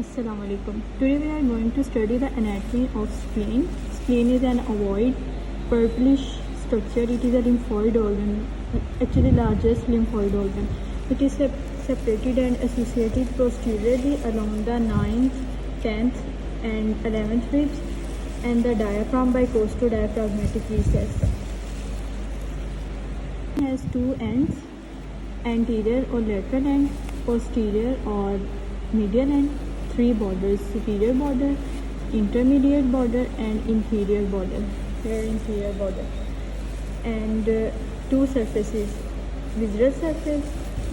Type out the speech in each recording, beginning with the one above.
Assalamu alaikum. Today we are going to study the anatomy of spleen. Spleen is an ovoid, purplish structure. It is a lymphoid organ, actually largest lymphoid organ. It is separated and associated posteriorly along the 9th, 10th and 11th ribs and the diaphragm by costodiaphragmatic recess. It has two ends, anterior or lateral end, posterior or medial end, three borders: superior border, intermediate border and inferior border. Here inferior border, and two surfaces: visceral surface,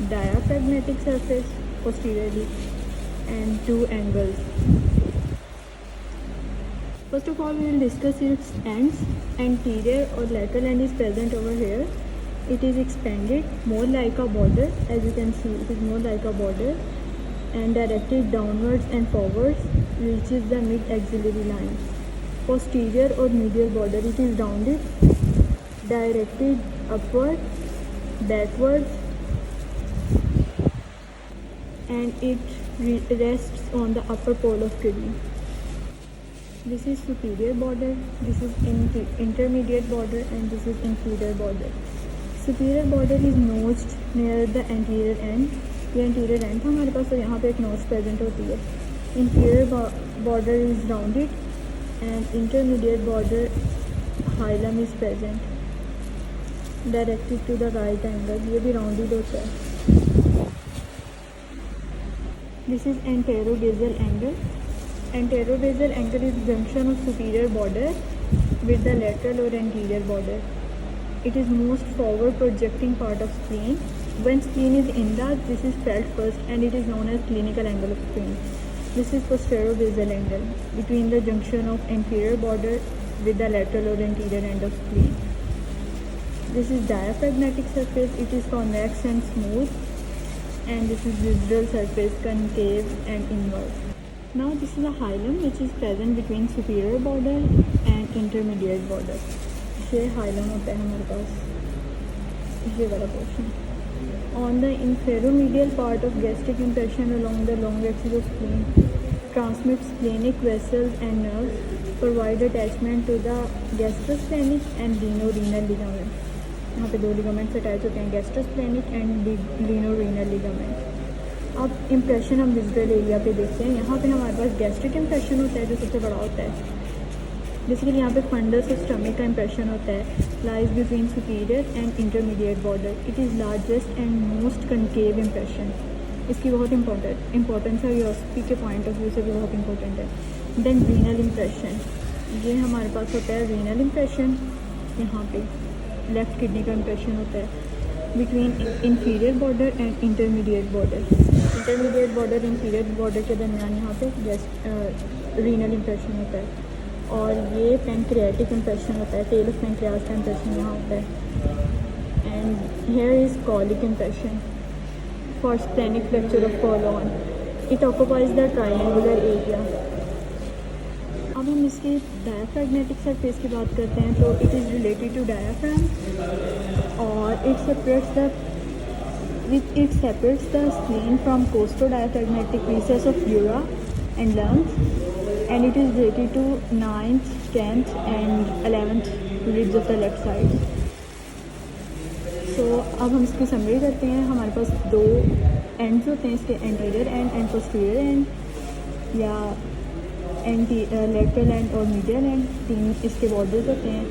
diaphragmatic surface posteriorly, and two angles. First of all, we will discuss its ends. Anterior or lateral end is present over here. It is expanded more like a border. As you can see, it is more like a border and directed downwards and forwards, reaches the mid-axillary line. Posterior or medial border, it is rounded, directed upwards, backwards, and it rests on the upper pole of kidney. This is superior border, this is intermediate border, and this is inferior border. Superior border is notched near the anterior end. ये anterior end था हमारे पास, तो यहाँ पे एक notch present होती है. Inferior border is rounded and intermediate border hilum is present, directed to the right angle. ये भी rounded होता है. This is anterobasal angle. Anterobasal angle is junction of superior border with the lateral or anterior border. It is most forward projecting part of spleen. When spleen is enlarged, this is felt first and it is known as clinical angle of spleen. This is posterobasal angle between the junction of inferior border with the lateral or anterior end of spleen. This is diaphragmatic surface. It is convex and smooth, and this is visceral surface, concave and inward. Now this is a hilum which is present between superior border and intermediate border. ये hilum होता है हमारे पास, ये वाला portion. On the inferomedial part of gastric impression along the long axis of spleen, transmits splenic vessels and nerves, provide attachment to the gastrosplenic and linorenal ligament. यहाँ पे दो ligaments attach होते हैं, गैस्ट्रोस्प्लेनिक एंड लिनोरेनल लिगामेंट. अब impression हम visual area पे देखते हैं. यहाँ पे हमारे पास गैस्ट्रिक इम्प्रेशन होता है जो सबसे बड़ा होता है. बेसिकली यहाँ पे फंडस और स्टमक का इम्प्रेशन होता है. Lies between superior and intermediate border. It is largest and most concave impression. इसकी बहुत इंपॉर्टेंस है, यूरोस्कोपी के पॉइंट ऑफ व्यू से भी बहुत इंपॉर्टेंट है. देन रीनल इम्प्रेशन, ये हमारे पास होता है रीनल इम्प्रेशन. यहाँ पे लेफ्ट किडनी का इम्प्रेशन होता है between inferior border and intermediate border. Intermediate border inferior border के दरमियान यहाँ पे रीनल इम्प्रेशन होता है. और ये पैंक्रियाटिक इम्प्रेशन होता है, टेल ऑफ पैंक्रियास का इम्प्रेशन यहाँ होता है. And here is colic impression for splenic fracture of colon. It occupies the triangular area. अब हम इसके डायाफ्रैगमेटिक सरफेस की बात करते हैं, तो it is related to diaphragm और it separates the spleen from costodiaphragmatic recess of pleura and lungs, and it is related to 9th, 10th and 11th ribs of the left side. So अब हम इसकी summary करते हैं. हमारे पास दो ends होते हैं इसके, anterior and and posterior and, या लेटरल एंड और मीडियल एंड. तीन इसके बॉर्डर्स होते हैं: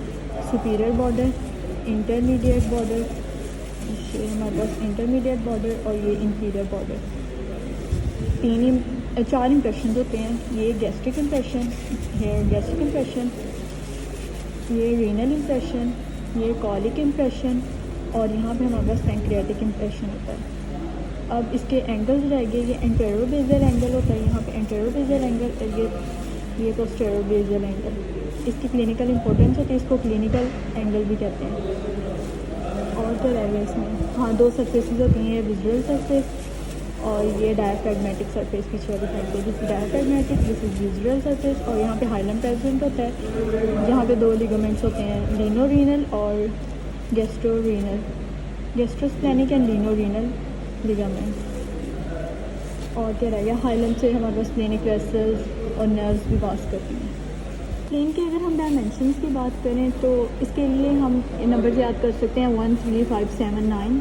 सुपीरियर बॉर्डर, इंटरमीडिएट बॉर्डर, ये हमारे पास इंटरमीडिएट बॉर्डर और ये इंफीरियर बॉर्डर. चार इम्प्रेशन होते हैं. ये gastric impression, here gastric impression, ये रीनल इम्प्रेशन, ये कॉलिक इम्प्रेशन और यहाँ पे हमारे पास पैंक्रियाटिक इम्प्रेशन होता है. अब इसके एंगल्स रहेंगे. ये एंटेरोबेजल एंगल होता है, यहाँ पे एंटेरोबेजल एंगल, ये पोस्टेरोबेजल एंगल. इसकी क्लिनिकल इंपॉर्टेंस होती है, इसको क्लिनिकल एंगल भी कहते हैं. और क्या रहेगा इसमें? हाँ, दो सरफेसेस होती हैं, विजुअल सरफेस और ये डायाफ्रैगमेटिक सरफेस पीछे वाली साइड पे. This diaphragmatic, this is visual surface. और यहाँ पे हाइलम प्रेजेंट होता है. यहाँ पे दो लिगामेंट्स होते हैं, लिनोरेनल और गैस्ट्रोरेनल, गैस्ट्रोस्प्लेनिक एंड लिनोरेनल ligament. और क्या रह गया, हाइलम से हमारे पास स्प्लेनिक वेसल्स और नर्व्स भी पास करती हैं। स्प्लेन के अगर हम डायमेंशंस की बात करें तो इसके लिए हम नंबर याद कर सकते हैं 1, 3, 5, 7, 9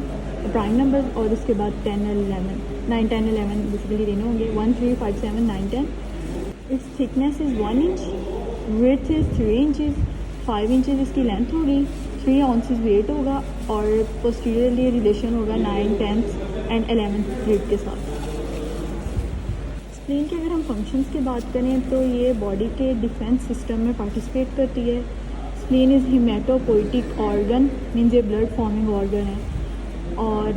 प्राइम नंबर, और उसके बाद 10 और 11, 9, 10, 11 बेसिकली तीनों होंगे, 1, 3, 5, 7, 9, 10। It's thickness is 1 inch, width is 3 inches, 5 inches इसकी लेंथ होगी, 3 आउंसेस वेट होगा, और पोस्टीरियरली रिलेशन होगा 9, 10 एंड 11 ग्रेड के साथ। स्प्लीन के अगर हम फंक्शंस की बात करें तो ये बॉडी के डिफेंस सिस्टम में पार्टिसिपेट करती है। Spleen is haematopoietic organ, means ये ब्लड फॉर्मिंग ऑर्गन है, और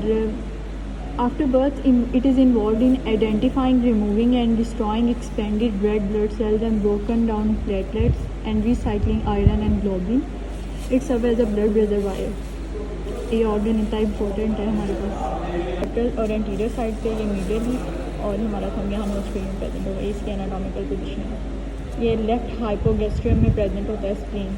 after birth it is involve in identifying, removing and destroying expended red blood cells and broken down platelets and recycling iron and globin. It serve as a blood reservoir. ये organ इतना important है हमारे पास। Lateral और anterior side पे ये medially, और हमारा थंब यहाँ नोस्ट्रियम में प्रेजेंट होगा, इसकी एनाटॉमिकल पोजीशन है। ये लेफ्ट हाइपोगैस्ट्रियम में प्रेजेंट होता है स्प्लीन।